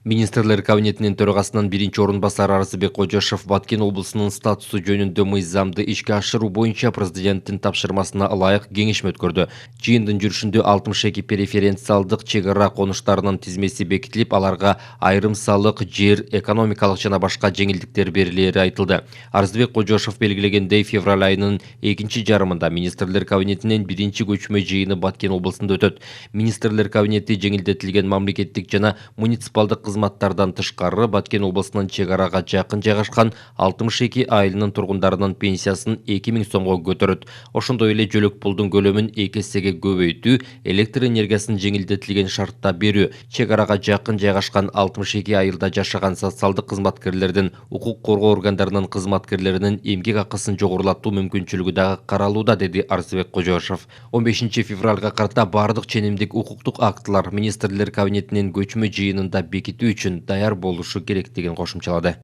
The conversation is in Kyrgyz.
Министрлер кабинетинин төрагасынын биринчи орун басары Арзыбек Кожошов Баткен облусунун статусу жөнүндө мыйзамды ишке ашыруу боюнча президенттин тапшырмасына ылайык кеңешме өткөрдү. Жыйындын жүрүшүндө 62 преференциалдык чек ара конуштарынын тизмеси бекитилип, аларга айрым салык, жер, экономикалык жана башка жеңилдиктер берилери айтылды. Арзыбек Кожошов белгилегендей, февраль айынын экинчи жарымында министрлер кабинетинин биринчи көчмө жыйыны Баткен облусунда өтөт. Министрлер кабинети жеңилдетилген мамлекеттик жана муниципалдык кызматтардан тышкары Баткен облусунун чек арага жакын жайгашкан 62 айылынын тургундарынын пенсиясын 2000 сомго көтөрөт. Ошондой эле жөлөк пулдун көлөмүн 2 эсеге көбөйтүү, электр энергиясын жеңилдетилген шартта берүү, чек арага жакын жайгашкан 62 айылда жашаган социалдык кызматкерлердин, укук коргоо органдарынын кызматкерлеринин эмгек акысын жогорулатуу мүмкүнчүлүгү дагы каралууда, деди Арзыбек Кожошов. 15 февралга карата бардык ченемдик укуктук актылар министрлер кабинетинин көчмө жыйынында бекитүү үчүн даяр болушу керектигин кошумчалады.